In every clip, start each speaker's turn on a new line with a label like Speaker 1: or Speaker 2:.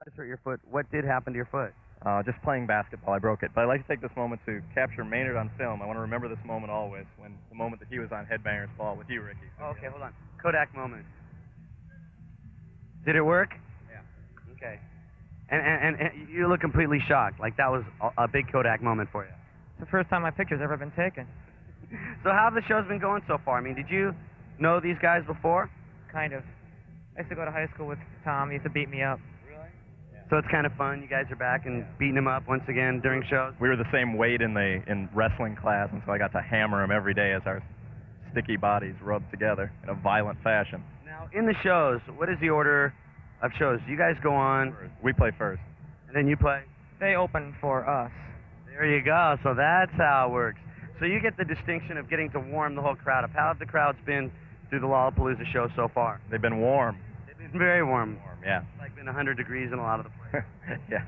Speaker 1: guys hurt your foot. What did happen to your foot?
Speaker 2: Just playing basketball, I broke it. But I'd like to take this moment to capture Maynard on film. I want to remember this moment always, when the moment that he was on Headbangers Ball with you, Ricky.
Speaker 1: Oh, okay, hold on. Kodak moment. Did it work?
Speaker 2: Yeah.
Speaker 1: Okay. And you look completely shocked, like that was a big Kodak moment for you.
Speaker 3: It's the first time my picture's ever been taken.
Speaker 1: So how have the shows been going so far? I mean, did you know these guys before?
Speaker 3: Kind of. I used to go to high school with Tom. He used to beat me up.
Speaker 1: Really? Yeah. So it's kind of fun. You guys are back and beating him up once again during shows?
Speaker 2: We were the same weight in wrestling class, and so I got to hammer him every day as our sticky bodies rubbed together in a violent fashion.
Speaker 1: Now, in the shows, what is the order of shows? You guys go on.
Speaker 2: We play first.
Speaker 1: And then you play?
Speaker 3: They open for us.
Speaker 1: There you go. So that's how it works. So you get the distinction of getting to warm the whole crowd up. How have the crowds been through the Lollapalooza show so far?
Speaker 2: They've been warm.
Speaker 1: They've been very warm.
Speaker 2: Yeah.
Speaker 1: It's like been 100 degrees in a lot of the places.
Speaker 2: Yeah.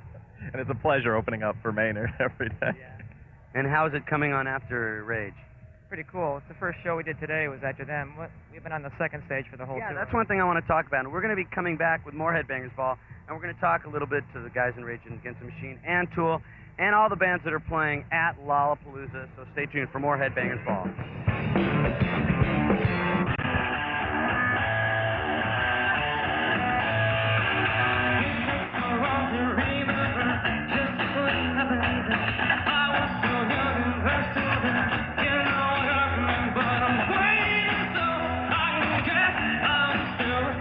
Speaker 2: And it's a pleasure opening up for Maynard every day.
Speaker 1: Yeah. And how is it coming on after Rage?
Speaker 3: Pretty cool. It's the first show we did today was after them. We've been on the second stage for the whole tour.
Speaker 1: Yeah, that's one thing I want to talk about. We're going to be coming back with more Headbangers Ball, and we're going to talk a little bit to the guys in Rage Against the Machine and Tool and all the bands that are playing at Lollapalooza. So stay tuned for more Headbangers Ball.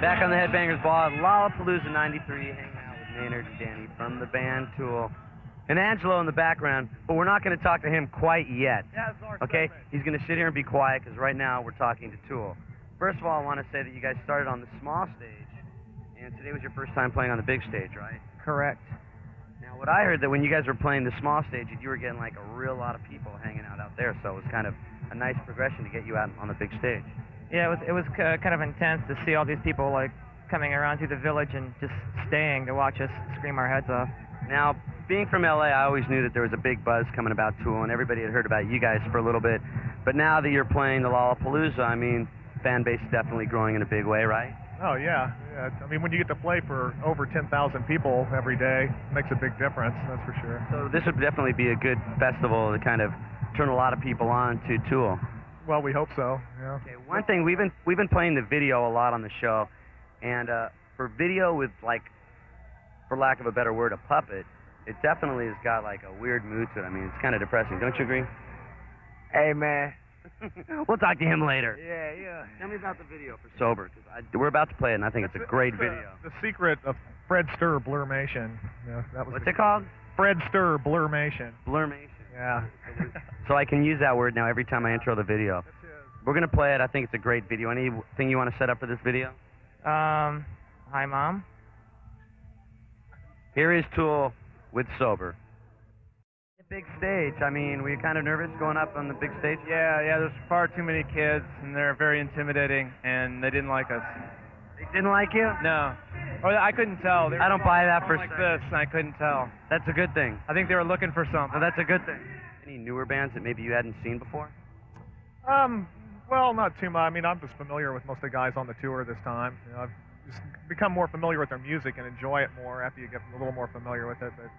Speaker 1: Back on the Headbangers Ball at Lollapalooza 93, hanging out with Maynard and Danny from the band Tool. And Angelo in the background, but we're not going to talk to him quite yet.
Speaker 3: Yeah, it's our
Speaker 1: okay? He's going to sit here and be quiet because right now we're talking to Tool. First of all, I want to say that you guys started on the small stage, and today was your first time playing on the big stage, right?
Speaker 3: Correct.
Speaker 1: Now, what I heard that when you guys were playing the small stage, you were getting like a real lot of people hanging out there, so it was kind of a nice progression to get you out on the big stage.
Speaker 3: Yeah, it was kind of intense to see all these people like coming around through the village and just staying to watch us scream our heads off.
Speaker 1: Now, being from LA, I always knew that there was a big buzz coming about Tool, and everybody had heard about you guys for a little bit. But now that you're playing the Lollapalooza, I mean, fan base is definitely growing in a big way, right?
Speaker 4: Oh, yeah. I mean, when you get to play for over 10,000 people every day, it makes a big difference, that's for sure.
Speaker 1: So this would definitely be a good festival to kind of turn a lot of people on to Tool.
Speaker 4: Well, we hope so, yeah.
Speaker 1: Okay, one thing, we've been playing the video a lot on the show, and for video with, like, for lack of a better word, a puppet, it definitely has got like a weird mood to it. I mean, it's kind of depressing. Don't you agree?
Speaker 3: Hey, man.
Speaker 1: We'll talk to him later.
Speaker 3: Yeah.
Speaker 1: Tell me about the video for Sober, because we're about to play it, and I think it's a great video.
Speaker 4: The secret of Fred Stir Blurmation. Yeah, that was
Speaker 1: What's it called?
Speaker 4: Fred Stir Blurmation.
Speaker 1: Blurmation.
Speaker 4: Yeah.
Speaker 1: So I can use that word now every time I intro the video. We're going to play it. I think it's a great video. Anything you want to set up for this video?
Speaker 3: Hi, Mom.
Speaker 1: Here is Tool with Sober. The big stage. I mean, were you kind of nervous going up on the big stage?
Speaker 5: Yeah, there's far too many kids, and they're very intimidating, and they didn't like us.
Speaker 1: They didn't like you?
Speaker 5: No. Or I couldn't tell.
Speaker 1: I don't buy that for a
Speaker 5: like
Speaker 1: second.
Speaker 5: this, and I couldn't tell.
Speaker 1: That's a good thing.
Speaker 5: I think they were looking for something.
Speaker 1: So that's a good thing. Any newer bands that maybe you hadn't seen before?
Speaker 4: Well, not too much. I mean, I'm just familiar with most of the guys on the tour this time. You know, I've just become more familiar with their music and enjoy it more after you get a little more familiar with it. But